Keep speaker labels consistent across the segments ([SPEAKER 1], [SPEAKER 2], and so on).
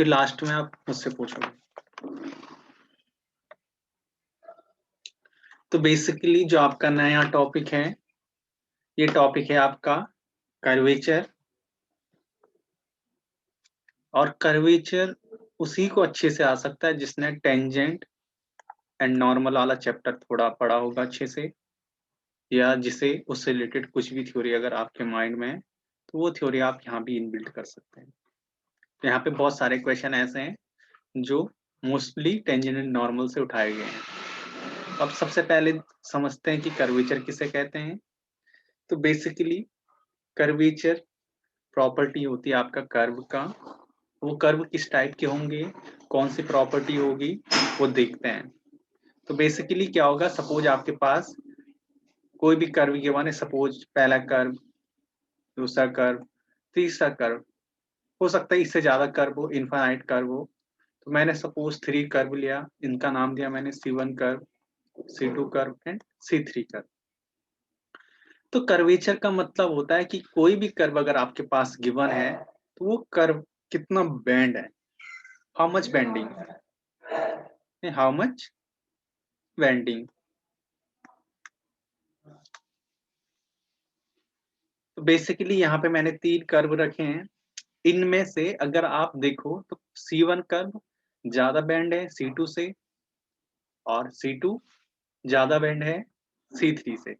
[SPEAKER 1] फिर लास्ट में आप मुझसे पूछोगे। तो बेसिकली जो आपका नया टॉपिक है, ये टॉपिक है आपका कर्वेचर। और कर्वेचर उसी को अच्छे से आ सकता है जिसने टेंजेंट एंड नॉर्मल वाला चैप्टर थोड़ा पढ़ा होगा अच्छे से, या जिसे उससे रिलेटेड कुछ भी थ्योरी अगर आपके माइंड में है तो वो थ्योरी आप यहाँ भी इनबिल्ट कर सकते हैं। तो यहाँ पे बहुत सारे क्वेश्चन ऐसे हैं जो मोस्टली टेंजेंट एंड नॉर्मल से उठाए गए हैं। अब सबसे पहले समझते हैं कि कर्वेचर किसे कहते हैं। तो बेसिकली कर्वेचर प्रॉपर्टी होती है आपका कर्व का। वो कर्व किस टाइप के होंगे, कौन सी प्रॉपर्टी होगी, वो देखते हैं। तो बेसिकली क्या होगा, सपोज आपके पास कोई भी कर्व गिवन है, सपोज पहला कर्व, दूसरा कर्व, तीसरा कर्व, हो सकता है इससे ज्यादा कर्व हो, इनफाइनाइट कर्व हो। तो मैंने सपोज 3 कर्व लिया, इनका नाम दिया मैंने C1 curve, C2 curve and C3 curve. तो कर्वेचर का मतलब होता है कि कोई भी कर्व अगर आपके पास गिवन है तो वो कर्व कितना बेंड है, how much bending, how much bending. तो बेसिकली यहाँ पे मैंने 3 कर्व रखे हैं। इनमें से अगर आप देखो तो C1 कर्व ज्यादा बेंड है C2 से, और C2 ज्यादा बेंड है C3 से।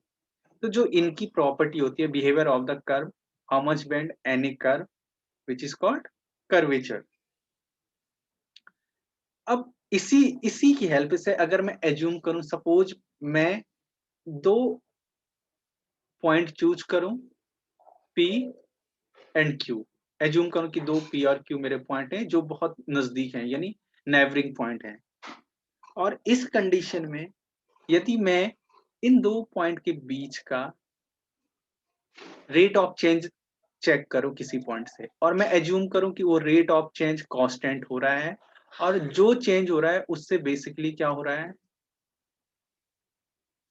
[SPEAKER 1] तो जो इनकी प्रॉपर्टी होती है, behaviour of the curve, how much bend any curve, which is called curvature. अब इसी इसी की हेल्प से अगर मैं एज्यूम करूं, सपोज मैं 2 पॉइंट चूज करूं, P एंड Q। एज्यूम करूं कि 2 P और Q मेरे पॉइंट हैं जो बहुत नजदीक हैं, यानी नेबरिंग पॉइंट हैं। और इस कंडीशन में यदि मैं इन 2 पॉइंट के बीच का रेट ऑफ चेंज चेक करूं किसी पॉइंट से, और मैं एज्यूम करूं कि वो रेट ऑफ चेंज कांस्टेंट हो रहा है, और जो चेंज हो रहा है उससे बेसिकली क्या हो रहा है,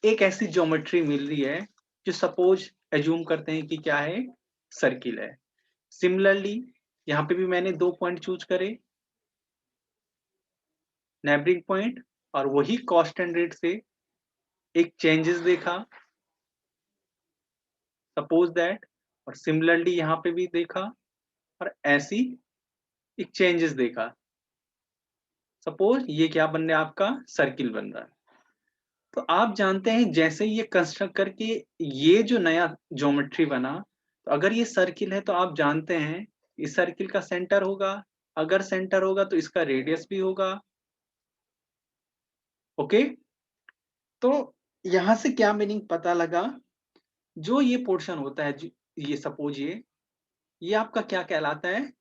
[SPEAKER 1] एक ऐसी ज्योमेट्री मिल रही है जो सपोज एज्यूम करते हैं कि क्या है, सर्किल है। सिमिलरली यहाँ पे भी मैंने 2 पॉइंट चूज करे, नेबरिंग पॉइंट, और वही कांस्टेंट रेट से एक चेंजेस देखा, सपोज दैट, और सिमिलरली यहाँ पे भी देखा, और ऐसी एक चेंजेस देखा। सपोज ये क्या बन रहा है, आपका सर्किल बन रहा है। तो आप जानते हैं जैसे ये कंस्ट्रक्ट करके ये जो नया ज्योमेट्री बना, तो अगर ये सर्किल है तो आप जानते हैं इस सर्किल का सेंटर होगा, अगर सेंटर होगा तो इसका रेडियस भी होगा। ओके, तो यहां से क्या मीनिंग पता लगा, जो ये पोर्शन होता है, ये सपोज ये आपका क्या कहलाता है,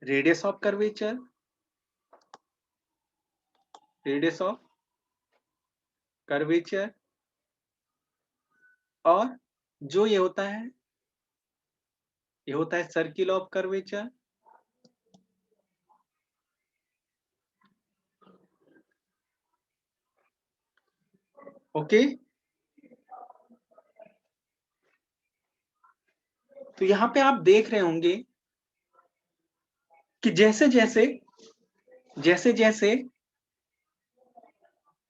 [SPEAKER 1] radius of curvature, radius of curvature. और जो ये होता है, ये होता है सर्किल ऑफ कर्वेचर। ओके, तो यहां पे आप देख रहे होंगे कि जैसे जैसे जैसे जैसे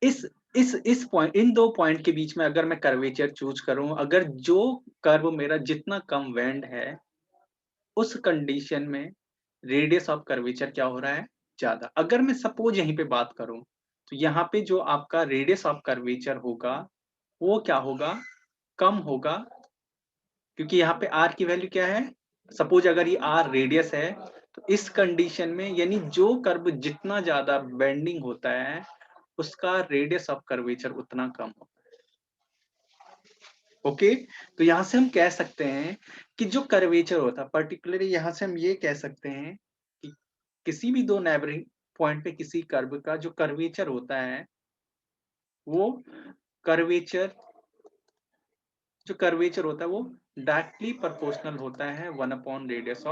[SPEAKER 1] इस पॉइंट, इन 2 पॉइंट के बीच में अगर मैं कर्वेचर चूज करूं, अगर जो कर्व मेरा जितना कम वेंड है, उस कंडीशन में रेडियस ऑफ कर्वेचर क्या हो रहा है, ज्यादा। अगर मैं सपोज यहीं पे बात करूं तो यहाँ पे जो आपका रेडियस ऑफ कर्वेचर होगा वो क्या होगा, कम होगा, क्योंकि यहाँ पे आर की वैल्यू क्या है, सपोज अगर ये आर रेडियस है, तो इस कंडीशन में यानी जो कर्व जितना ज्यादा बेंडिंग होता है उसका रेडियस ऑफ कर्वेचर उतना कम होता है। ओके, तो यहां से हम कह सकते हैं कि जो कर्वेचर होता है, पर्टिकुलरली यहां से हम ये कह सकते हैं कि किसी भी 2 नेबरिंग पॉइंट पे किसी कर्व का जो कर्वेचर होता है, वो कर्वेचर जो कर्वेचर होता है वो डायरेक्टली प्रोपोर्शनल होता है 1 रेडियस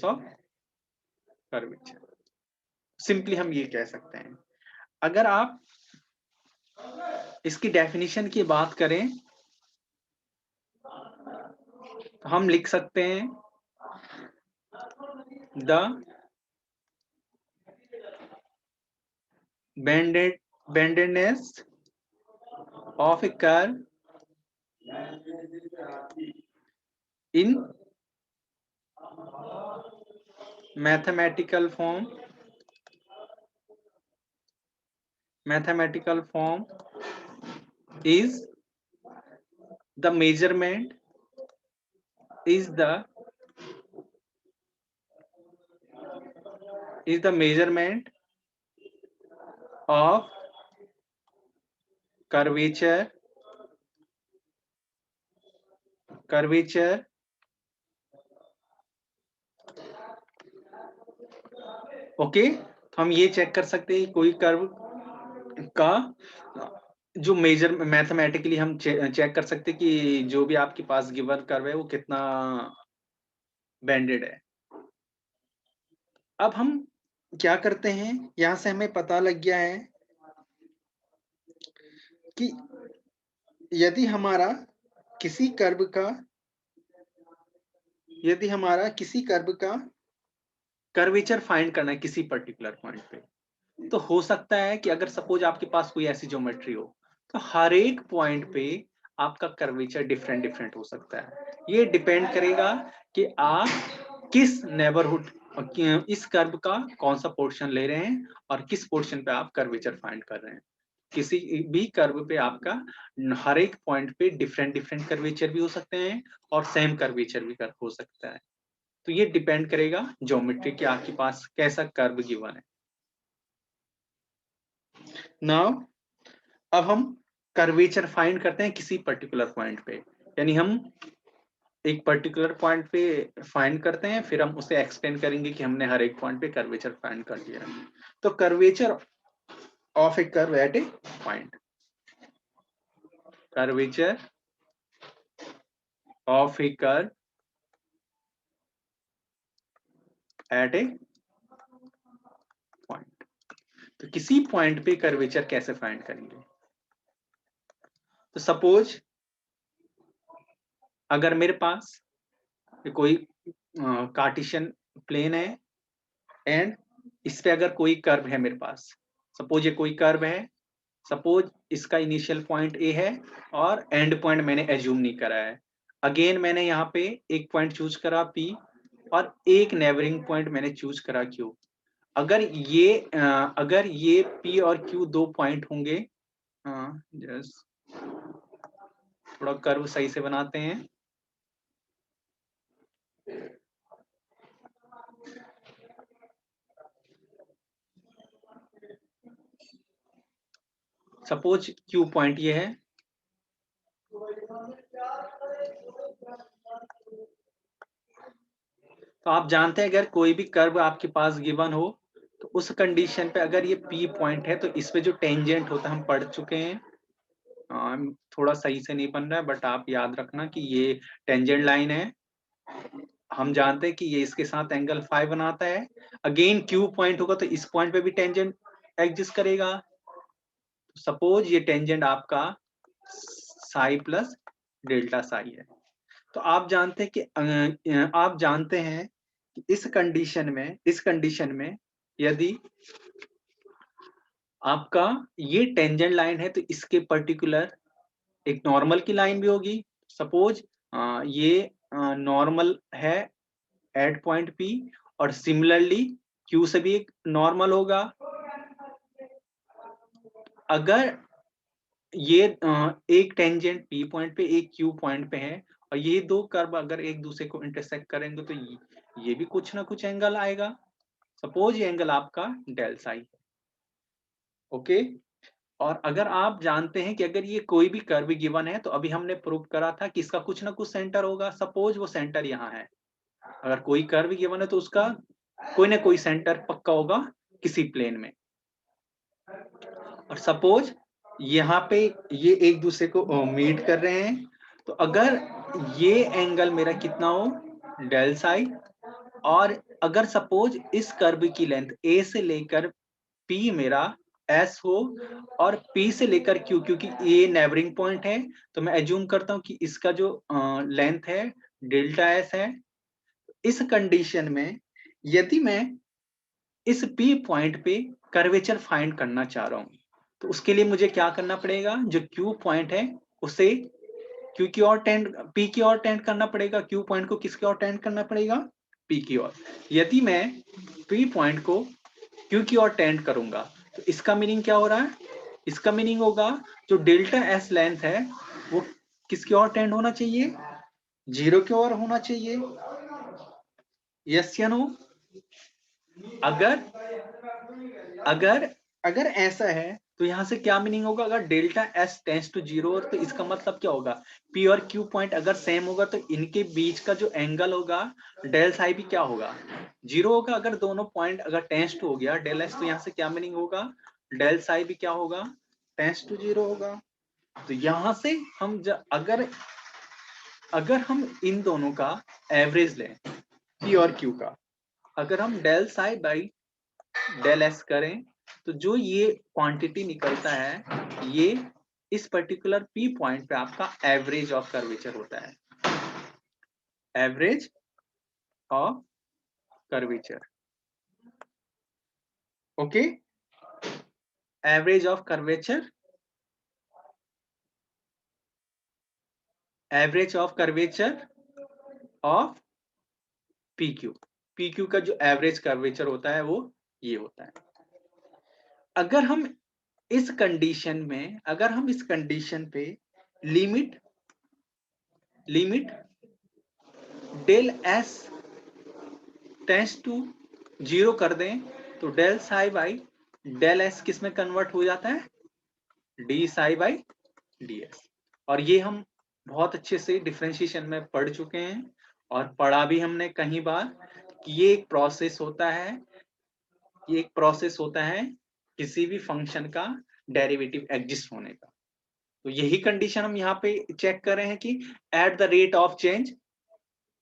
[SPEAKER 1] ऑफ कर्वेचर। सिंपली हम ये कह सकते हैं। अगर आप इसकी डेफिनेशन की बात करें तो हम लिख सकते हैं the bendedness of a curve in mathematical form is the measurement is the measurement of curvature okay. तो हम ये चेक कर सकते हैं कोई कर्व का जो मेजर मैथमेटिकली हम चेक कर सकते हैं कि जो भी आपके पास गिवन कर्व है वो कितना बेंडेड है। अब हम क्या करते हैं, यहां से हमें पता लग गया है कि यदि हमारा किसी कर्व का कर्वेचर फाइंड करना है किसी पर्टिकुलर पॉइंट पे, तो हो सकता है कि अगर सपोज आपके पास कोई ऐसी ज्योमेट्री हो तो हर एक पॉइंट पे आपका कर्वेचर डिफरेंट हो सकता है। ये डिपेंड करेगा कि आप किस नेबरहुड इस कर्व का कौन सा पोर्शन ले रहे हैं और किस पोर्शन पे आप कर्वेचर फाइंड कर रहे हैं। किसी भी कर्व पे आपका हर एक पॉइंट पे डिफरेंट कर्वेचर भी हो सकते हैं और सेम कर्वेचर भी हो सकता है। तो ये डिपेंड करेगा ज्योमेट्री कि आपके पास कैसा कर्व गिवन है। नाउ अब हम कर्वेचर फाइंड करते हैं किसी पर्टिकुलर पॉइंट पे, यानी हम एक पर्टिकुलर पॉइंट पे फाइंड करते हैं, फिर हम उसे एक्सप्लेन करेंगे कि हमने हर एक पॉइंट पे कर्वेचर फाइंड कर लिया। तो curvature of a curve eight a point, curvature of a curve eight a point. तो किसी पॉइंट पे कर्वेचर कैसे फाइंड करेंगे? तो सपोज अगर मेरे पास कोई कार्टेशियन प्लेन है एंड इस पे अगर कोई कर्व है मेरे पास, सपोज ये कोई कर्व है, सपोज इसका इनिशियल पॉइंट ए है और एंड पॉइंट मैंने एज्यूम नहीं करा है। अगेन मैंने यहाँ पे एक पॉइंट चूज करा पी और एक नेबरिंग पॉइंट मैंने चूज करा क्यू। अगर ये पी और क्यू दो पॉइंट होंगे, थोड़ा कर्व सही से बनाते हैं। सपोज क्यू पॉइंट ये है, तो आप जानते हैं अगर कोई भी कर्व आपके पास गिवन हो तो उस कंडीशन पे अगर ये पी पॉइंट है तो इस पे जो टेंजेंट होता है हम पढ़ चुके हैं। थोड़ा सही से नहीं बन रहा है बट आप याद रखना कि ये टेंजेंट लाइन है, हम जानते हैं कि ये इसके साथ एंगल फाइव बनाता है। अगेन क्यू पॉइंट होगा तो इस पॉइंट पे भी टेंजेंट एग्जिस्ट करेगा। सपोज ये टेंजेंट आपका साई प्लस डेल्टा साई है। तो आप जानते हैं कि इस कंडीशन में यदि आपका ये टेंजेंट लाइन है तो इसके पर्टिकुलर एक नॉर्मल की लाइन भी होगी। सपोज ये नॉर्मल है एट पॉइंट पी और सिमिलरली क्यू से भी एक नॉर्मल होगा। अगर ये एक टेंजेंट पी पॉइंट पे एक क्यू पॉइंट पे है और ये दो कर्व अगर एक दूसरे को इंटरसेक्ट करेंगे तो ये भी कुछ ना कुछ एंगल आएगा। सपोज ये एंगल आपका डेल साई है, ओके। और अगर आप जानते हैं कि अगर ये कोई भी कर्व गिवन है तो अभी हमने प्रूव करा था कि इसका कुछ ना कुछ सेंटर होगा। सपोज वो सेंटर यहाँ है, अगर कोई कर्व गिवन है तो उसका कोई ना कोई सेंटर पक्का होगा किसी प्लेन में। और सपोज यहाँ पे ये एक दूसरे को मीट कर रहे हैं, तो अगर ये एंगल मेरा कितना हो डेल साई, और अगर सपोज इस कर्व की लेंथ ए से लेकर पी मेरा एस हो और पी से लेकर क्यू, क्योंकि ये नेबरिंग पॉइंट है तो मैं एज्यूम करता हूं कि इसका जो लेंथ है डेल्टा एस है। इस कंडीशन में यदि मैं इस P पॉइंट पे कर्वेचर फाइंड करना चाह रहा हूं, तो उसके लिए मुझे क्या करना पड़ेगा, जो Q पॉइंट है उसे Q की ओर टेंड, P की ओर टेंड करना पड़ेगा। Q पॉइंट को किसकी ओर टेंड करना पड़ेगा, P की ओर। यदि मैं P पॉइंट को Q की ओर टेंड करूंगा तो इसका मीनिंग क्या हो रहा है, इसका मीनिंग होगा जो डेल्टा एस लेंथ है वो किसकी ओर टेंड होना चाहिए, 0 की ओर होना चाहिए। यस या नो? अगर अगर अगर ऐसा है तो यहां से क्या मीनिंग होगा, अगर डेल्टा एस टेंस टू 0 तो इसका मतलब क्या होगा, P और Q पॉइंट अगर सेम होगा तो इनके बीच का जो एंगल होगा डेल साई भी क्या होगा, 0 होगा। अगर दोनों पॉइंट अगर टेंस टू हो गया डेल एस, तो यहाँ से क्या मीनिंग होगा, डेल साई भी क्या होगा, टेंस टू 0 होगा। तो यहां से हम अगर हम इन दोनों का एवरेज लें P और Q का, अगर हम del psi by del s करें तो जो ये क्वांटिटी निकलता है ये इस पर्टिकुलर P पॉइंट पे आपका एवरेज ऑफ कर्वेचर होता है, average of curvature. Okay, average of curvature, average of curvature of PQ। PQ का जो एवरेज कर्वेचर होता है वो ये होता है। अगर हम इस कंडीशन में, अगर हम इस कंडीशन पे limit del s tends to 0 कर दें तो del psi by del s किस में कन्वर्ट हो जाता है, d psi by d s. और ये हम बहुत अच्छे से डिफरेंशिएशन में पढ़ चुके हैं और पढ़ा भी हमने कई बार कि ये एक प्रोसेस होता है, ये एक प्रोसेस होता है किसी भी फंक्शन का डेरिवेटिव एग्जिस्ट होने का। तो यही कंडीशन हम यहाँ पे चेक कर रहे हैं कि at the rate of change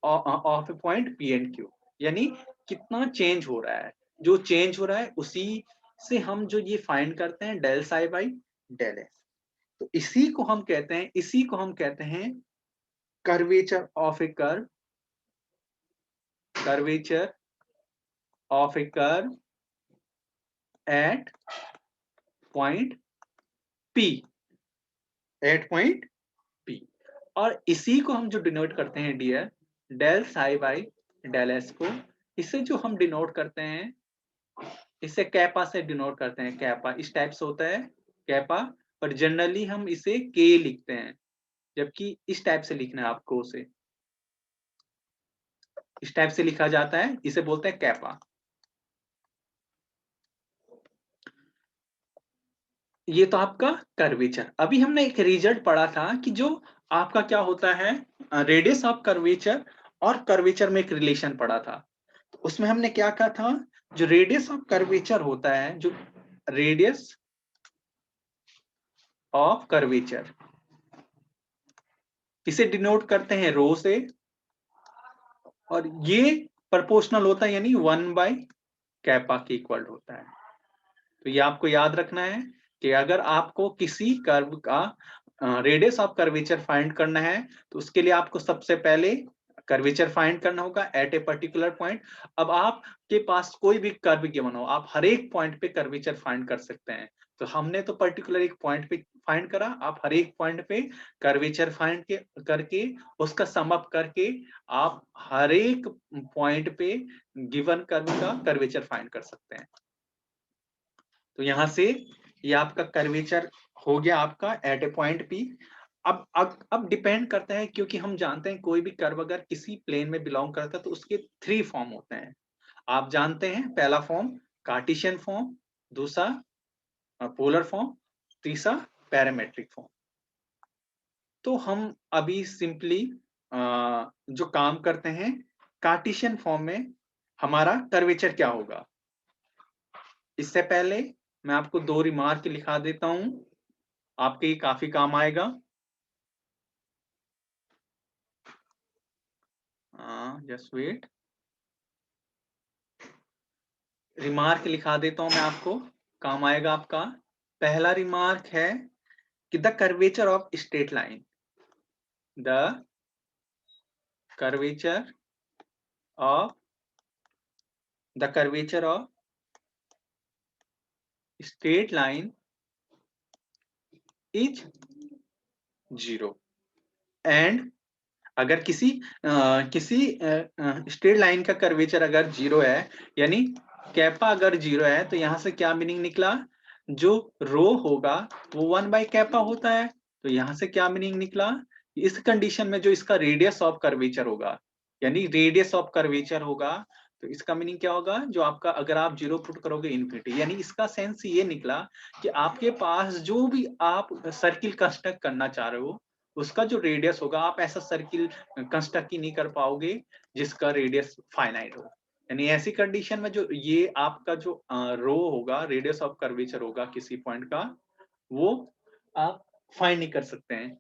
[SPEAKER 1] of A point P and Q, यानी कितना चेंज हो रहा है, जो चेंज हो रहा है उसी से हम जो ये फाइंड करते हैं del psi by del s. तो इसी को हम कहते हैं curvature of a curve, curvature of a curve at point P, at point P। और इसी को हम जो डिनोट करते हैं dear, del psi by del s को, इसे जो हम डिनोट करते हैं, इसे कैपा से डिनोट करते हैं। कैपा इस टाइप से होता है कैपा, पर जनरली हम इसे के लिखते हैं, जबकि इस टाइप से लिखना है आपको, उसे इस टाइप से लिखा जाता है, इसे बोलते हैं कैपा। ये तो आपका कर्वेचर। अभी हमने एक रिजल्ट पढ़ा था कि जो आपका क्या होता है, रेडियस ऑफ कर्वेचर और कर्वेचर में एक रिलेशन पढ़ा था। तो उसमें हमने क्या कहा था, जो रेडियस ऑफ कर्वेचर होता है, जो रेडियस ऑफ कर्वेचर, इसे डिनोट करते हैं रो से, और ये प्रोपोर्शनल होता है, यानी 1 बाय कैपा के इक्वल होता है। तो ये आपको याद रखना है कि अगर आपको किसी कर्व का रेडियस ऑफ कर्वेचर फाइंड करना है तो उसके लिए आपको सबसे पहले कर्वेचर फाइंड करना होगा एट ए पर्टिकुलर पॉइंट। अब आपके पास कोई भी कर्व गिवन हो, आप हर एक पॉइंट पे कर्वेचर फाइंड कर सकते हैं। तो हमने तो पर्टिकुलर एक पॉइंट पे फाइंड करा, आप हर एक पॉइंट पे कर्वेचर फाइंड करके उसका सम अप करके आप हर एक पॉइंट पे गिवन कर्व का कर्वेचर फाइंड कर सकते हैं। तो यहां से ये आपका कर्वेचर हो गया आपका एट ए पॉइंट P। अब डिपेंड करता है, क्योंकि हम जानते हैं कोई भी कर्व अगर किसी प्लेन में बिलोंग करता है तो उसके 3 फॉर्म होते हैं। आप जानते हैं, पहला फॉर्म कार्टेशियन फॉर्म, दूसरा पोलर फॉर्म, तीसरा पैरामेट्रिक फॉर्म। तो हम अभी सिंपली जो काम करते हैं, कार्टेशियन फॉर्म में हमारा कर्वेचर क्या होगा। इससे पहले मैं आपको 2 रिमार्क लिखा देता हूं, आपके ये काफी काम आएगा। जस्ट वेट, रिमार्क लिखा देता हूं मैं आपको, काम आएगा आपका। पहला रिमार्क है कि the curvature of straight line, the curvature of the curvature of straight line is 0 and अगर किसी स्ट्रेट लाइन का कर्वेचर अगर 0 है, यानी कैपा अगर 0 है, तो यहां से क्या मीनिंग निकला, जो रो होगा वो 1/कैपा होता है। तो यहां से क्या मीनिंग निकला, इस कंडीशन में जो इसका रेडियस ऑफ कर्वेचर होगा, यानी रेडियस ऑफ कर्वेचर होगा, तो इसका मीनिंग क्या होगा, जो आपका अगर आप 0 पुट करोगे इन्फिनिटी, यानी इसका सेंस ये निकला कि आपके पास जो भी आप सर्किल कंस्ट्रक्ट करना चाह रहे हो, उसका जो रेडियस होगा, आप ऐसा सर्किल कंस्ट्रक्ट ही नहीं कर पाओगे जिसका रेडियस फाइनाइट हो। यानी ऐसी कंडीशन में जो ये आपका जो रो होगा, रेडियस ऑफ कर्वेचर होगा किसी पॉइंट का, वो आप फाइंड नहीं कर सकते हैं।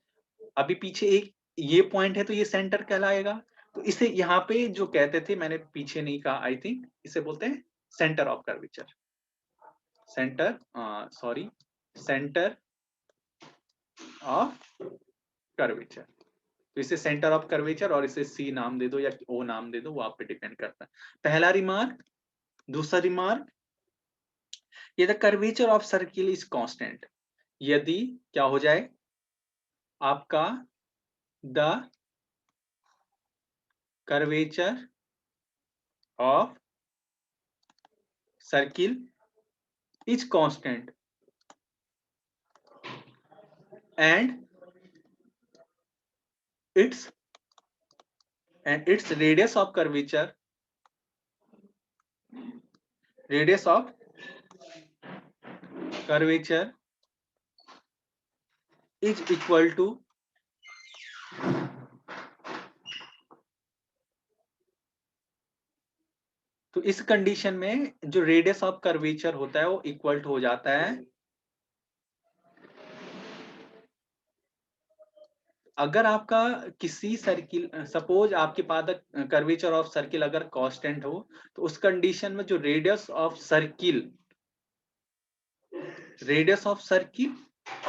[SPEAKER 1] अभी पीछे एक ये पॉइंट है तो ये सेंटर कहलाएगा। तो इसे यहाँ पे जो कहते थे, मैंने पीछे नहीं कहा, आई थिंक इसे बोलते हैं centre of curvature, centre of curvature. तो इसे सेंटर ऑफ कर्वेचर और इसे सी नाम दे दो या ओ नाम दे दो, वो आप पे डिपेंड करता है। पहला रिमार्क। दूसरा रिमार्क, ये the curvature of circle is constant, यदि क्या हो जाए आपका the curvature of circle is constant and its radius of curvature is equal to तो इस कंडीशन में जो रेडियस ऑफ कर्वेचर होता है वो इक्वल हो जाता है, अगर आपका किसी सर्किल, सपोज आपके पास कर्वेचर ऑफ सर्किल अगर कांस्टेंट हो, तो उस कंडीशन में जो रेडियस ऑफ सर्किल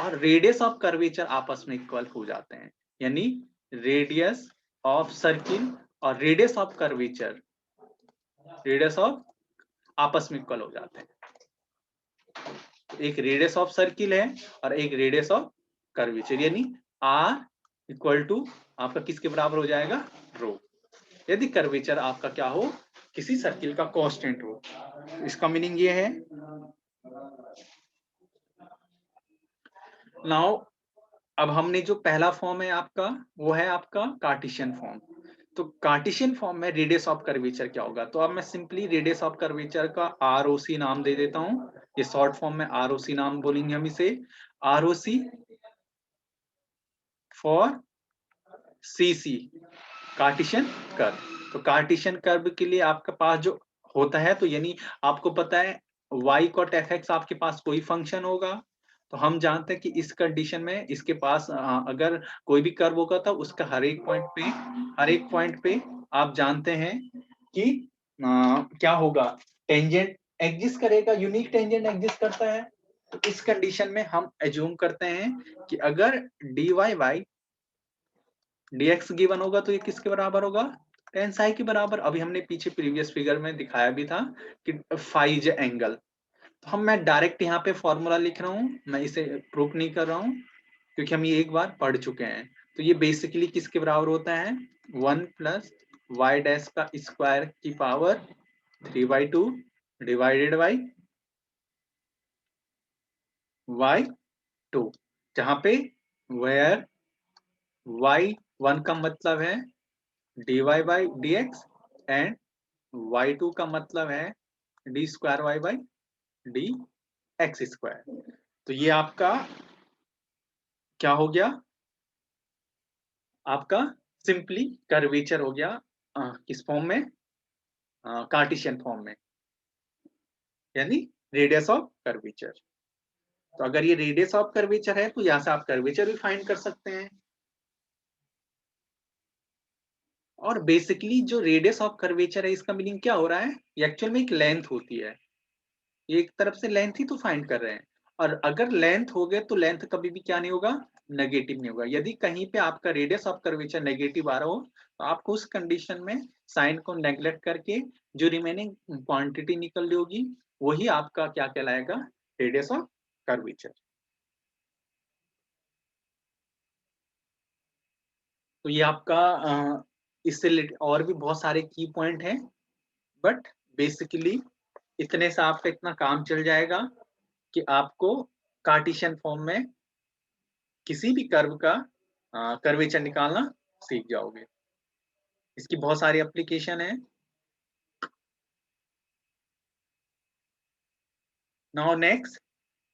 [SPEAKER 1] और रेडियस ऑफ कर्वेचर आपस में इक्वल हो जाते हैं। यानी रेडियस ऑफ सर्किल और रेडियस ऑफ कर्वेचर आपस में इक्वल हो जाते हैं। एक रेडियस ऑफ सर्किल है और एक रेडियस ऑफ कर्वेचर, यानी आर इक्वल टू आपका किसके बराबर हो जाएगा, रो, यदि कर्वेचर आपका क्या हो, किसी सर्किल का कांस्टेंट हो। इसका मीनिंग ये है। नाउ अब हमने जो पहला फॉर्म है आपका, वो है आपका कार्टेशियन फॉर्म। तो कार्टेशियन फॉर्म में रेडियस ऑफ कर्वेचर क्या होगा, तो अब मैं सिंपली रेडियस ऑफ कर्वेचर का आरओसी नाम दे देता हूं। ये शॉर्ट फॉर्म में आरओसी नाम बोलेंगे हम इसे, ROC for CC, Cartesian curve. तो कार्टेशियन कर्व के लिए आपके पास जो होता है, तो यानी आपको पता है y cot fx आपके पास कोई फंक्शन होगा, तो हम जानते हैं कि इस कंडीशन में इसके पास अगर कोई भी कर्व होगा तो उसका हर एक पॉइंट पे आप जानते हैं कि क्या होगा, टेंजेंट एग्जिस्ट करेगा, यूनिक टेंजेंट एग्जिस्ट करता है। तो इस कंडीशन में हम एज्यूम करते हैं कि अगर dy बाई dx गिवन होगा तो ये किसके बराबर होगा, टेन साई के बराबर। अभी हमने पीछे प्रीवियस फिगर में दिखाया भी था कि फाइज एंगल। तो मैं डायरेक्ट यहाँ पे फॉर्मूला लिख रहा हूँ, मैं इसे प्रूफ नहीं कर रहा हूँ क्योंकि हम ये एक बार पढ़ चुके हैं। तो ये बेसिकली किसके बराबर होता है, 1 प्लस वाई डैश का स्क्वायर की पावर 3/2 डिवाइडेड बाई y2, जहां पे वेयर y1 का मतलब है dy by dx and y2 का मतलब है d square y by D x square. तो ये आपका क्या हो गया, आपका सिंपली कर्वेचर हो गया, किस फॉर्म में, कार्टेशियन फॉर्म में, यानी रेडियस ऑफ कर्वेचर। तो अगर ये रेडियस ऑफ कर्वेचर है तो यहां से आप कर्वेचर भी फाइंड कर सकते हैं। और बेसिकली जो रेडियस ऑफ कर्वेचर है, इसका मीनिंग क्या हो रहा है, ये एक्चुअल में एक लेंथ होती है, ये एक तरफ से लेंथ ही तो फाइंड कर रहे हैं। और अगर लेंथ हो गए तो लेंथ कभी भी क्या नहीं होगा, नेगेटिव नहीं होगा। यदि कहीं पे आपका रेडियस ऑफ कर्वेचर नेगेटिव आ रहा हो तो आपको उस कंडीशन में साइन को नेग्लेक्ट करके जो रिमेनिंग क्वांटिटी निकल रही होगी वही आपका क्या कहलाएगा, रेडियस ऑफ कर्वेचर। तो ये आपका इससे और भी बहुत सारे की पॉइंट हैं, बट बेसिकली इतने से आपका इतना काम चल जाएगा कि आपको कार्टेशियन फॉर्म में किसी भी कर्व का कर्वेचर निकालना सीख जाओगे। इसकी बहुत सारी एप्लीकेशन है। नाउ नेक्स्ट,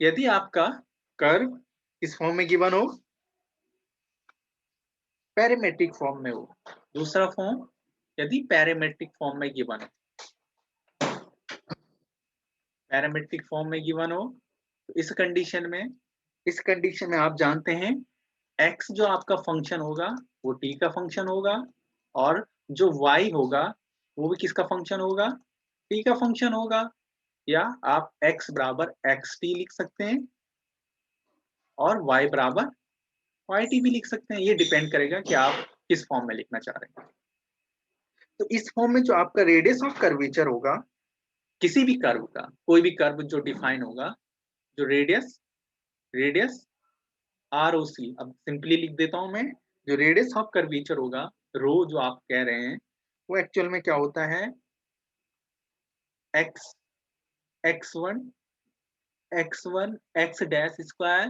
[SPEAKER 1] यदि आपका कर्व इस फॉर्म में गिवन हो, पैरामेट्रिक फॉर्म में हो, दूसरा फॉर्म यदि पैरामेट्रिक फॉर्म में गिवन हो, पैरामेट्रिक फॉर्म में गिवन हो तो इस कंडीशन में आप जानते हैं x जो आपका फंक्शन होगा वो t का फंक्शन होगा, और जो y होगा वो भी किसका फंक्शन होगा, t का फंक्शन होगा। या आप x बराबर xt लिख सकते हैं और y बराबर yt भी लिख सकते हैं, ये डिपेंड करेगा कि आप किस फॉर्म में लिखना चाह रहे हैं। तो इस फॉर्म में जो आपका रेडियस ऑफ कर्वेचर होगा किसी भी कर्व का, कोई भी कर्व जो डिफाइन होगा, जो रेडियस आर ओ सी, अब सिंपली लिख देता हूं मैं, जो रेडियस ऑफ कर्वेचर होगा रो जो आप कह रहे हैं वो एक्चुअल में क्या होता है, x1 x dash square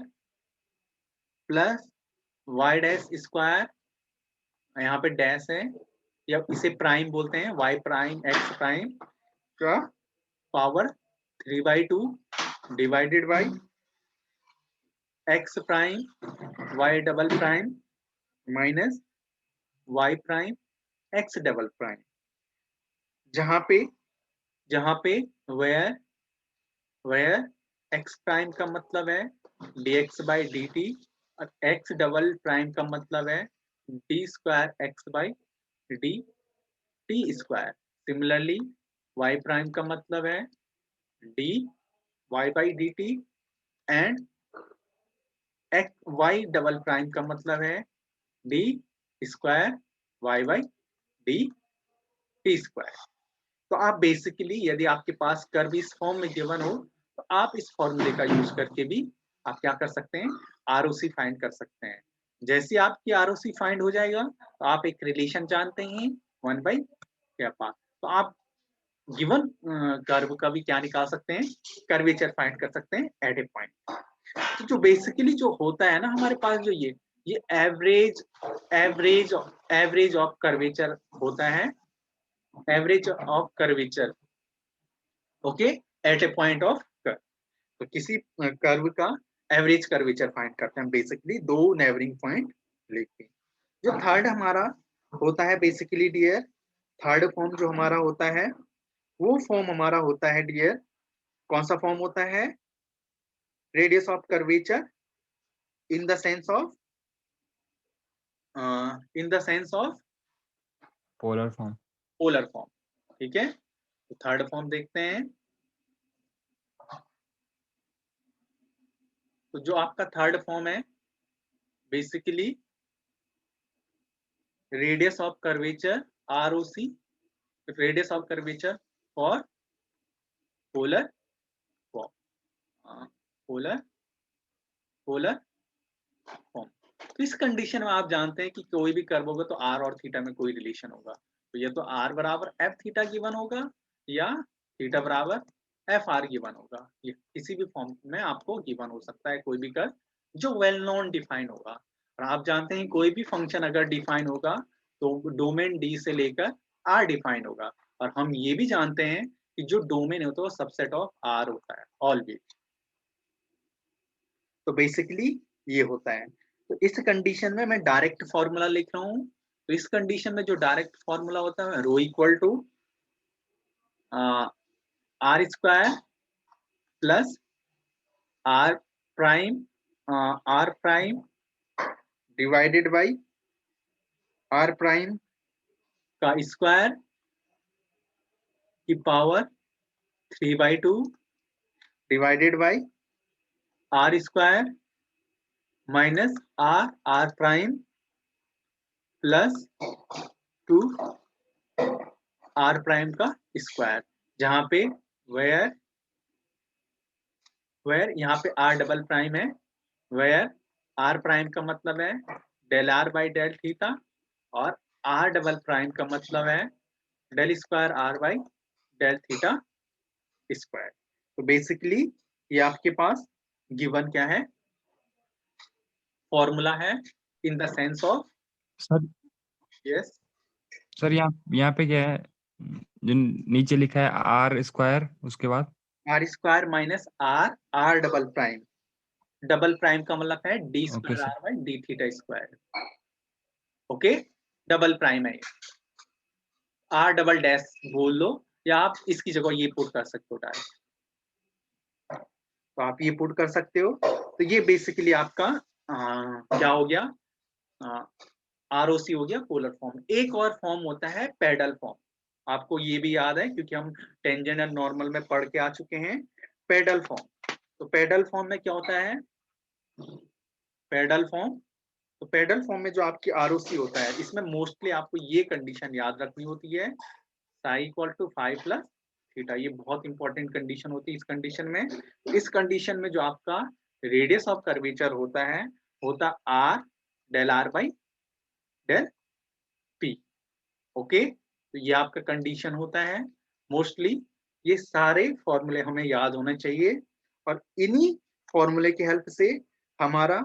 [SPEAKER 1] plus y dash square, यहाँ पे डैश है या इसे प्राइम बोलते हैं, y प्राइम x प्राइम का power 3/2 divided by x prime y double prime minus y prime x double prime, जहां पे वेयर x प्राइम का मतलब है dx बाई dt और x डबल प्राइम का मतलब है d square x by D T square. Similarly y prime का मतलब है d y by D T and y double prime का मतलब है d square y by D T square. तो आप बेसिकली यदि आपके पास कर्व इस फॉर्म में गिवन हो तो आप इस फॉर्मूले का यूज करके भी आप क्या कर सकते हैं, आरओसी फाइंड कर सकते हैं। जैसे आपकी आरओसी फाइंड हो जाएगा तो आप एक रिलेशन जानते हैं 1/कैपा, तो आप गिवन कर्व का भी क्या निकाल सकते हैं, कर्वेचर फाइंड कर सकते हैं एट ए पॉइंट। तो जो बेसिकली जो होता है ना हमारे पास, जो ये एवरेज ऑफ कर्वेचर होता है, average of curvature, okay, at a point of curve. तो किसी कर्व का एवरेज कर्वेचर फाइंड करते हैं बेसिकली दो नेबरिंग पॉइंट लेके। जो थर्ड हमारा होता है बेसिकली डियर, थर्ड फॉर्म जो हमारा होता है वो फॉर्म हमारा होता है डियर, कौन सा फॉर्म होता है, radius of curvature in the sense of
[SPEAKER 2] polar form.
[SPEAKER 1] Polar form, ठीक है। तो थर्ड फॉर्म देखते हैं। तो जो आपका थर्ड फॉर्म है basically radius of curvature ROC, radius of curvature for polar form, polar form. तो इस कंडीशन में आप जानते हैं कि कोई भी कर्व होगा तो r और थीटा में कोई रिलेशन होगा, तो ये तो r बराबर f थीटा गिवन होगा या थीटा बराबर f r गिवन होगा। ये किसी भी फॉर्म में आपको गिवन हो सकता है कोई भी कर्व जो वेल नोन डिफाइन होगा। और आप जानते हैं कोई भी फंक्शन अगर डिफाइन होगा तो डोमेन D से लेकर R डिफाइन होगा, और हम ये भी जानते हैं कि जो डोमेन होता है वो सबसेट ऑफ R होता है ऑलवेज। तो बेसिकली ये होता है। तो इस कंडीशन में मैं डायरेक्ट फॉर्मूला लिख रहा हूं। तो इस कंडीशन में जो डायरेक्ट फॉर्मूला होता है rho equal to R square plus R prime divided by R prime का स्क्वायर की power 3/2 divided by R square minus R prime plus 2 R prime का स्क्वायर, जहां पे वेयर यहाँ पे आर डबल प्राइम है, वेयर आर प्राइम का मतलब है del are by del theta और आर डबल प्राइम का मतलब है del square R by del theta square. तो बेसिकली ये आपके पास गिवन क्या है, फॉर्मूला है in the sense of
[SPEAKER 2] sir
[SPEAKER 1] yes
[SPEAKER 2] sir यहाँ पे क्या है, जो नीचे लिखा है आर स्क्वायर, उसके बाद
[SPEAKER 1] r square minus r double prime का मतलब है d
[SPEAKER 2] okay
[SPEAKER 1] square
[SPEAKER 2] sir.
[SPEAKER 1] R by d theta square. Okay, double prime है, आर डबल डैश बोल लो या आप इसकी जगह ये पुट कर सकते हो डायरेक्ट, तो आप ये पुट कर सकते हो। तो ये बेसिकली आपका क्या हो गया, आरओसी हो गया पोलर फॉर्म। एक और फॉर्म होता है पेडल फॉर्म, आपको ये भी याद है क्योंकि हम टेंजेंट और नॉर्मल में पढ़ के आ चुके हैं पेडल फॉर्म। तो पेडल फॉर्म में क्या होता है, पेडल फॉर्म, तो पेडल फॉर्म में जो आपकी आरओसी होता है, इसमें मोस्टली आपको ये कंडीशन याद रखनी होती है, psi equal to 5 plus theta. ये बहुत इंपॉर्टेंट कंडीशन होती है। इस कंडीशन में, इस कंडीशन में जो आपका रेडियस ऑफ कर्वेचर होता है, होता r del are by del p. Okay, तो ये आपका कंडीशन होता है। मोस्टली ये सारे फॉर्मूले हमें याद होने चाहिए और इन्हीं फॉर्मूले की हेल्प से हमारा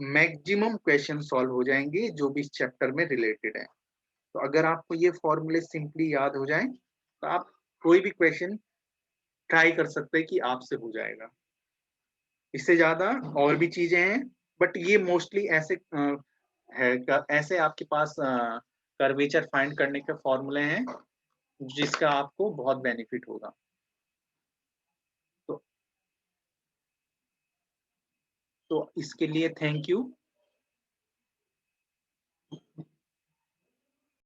[SPEAKER 1] मैक्सिमम क्वेश्चन सॉल्व हो जाएंगे जो भी इस चैप्टर में रिलेटेड है। तो अगर आपको ये फॉर्मूले सिंपली याद हो जाएं तो आप कोई भी क्वेश्चन ट्राई कर सकते हैं कि आपसे हो जाएगा। इससे ज्यादा और भी चीजें हैं, बट ये मोस्टली ऐसे है, ऐसे आपके पास कर्वेचर फाइंड करने के फॉर्मूले हैं जिसका आपको बहुत बेनिफिट होगा। तो इसके लिए थैंक यू।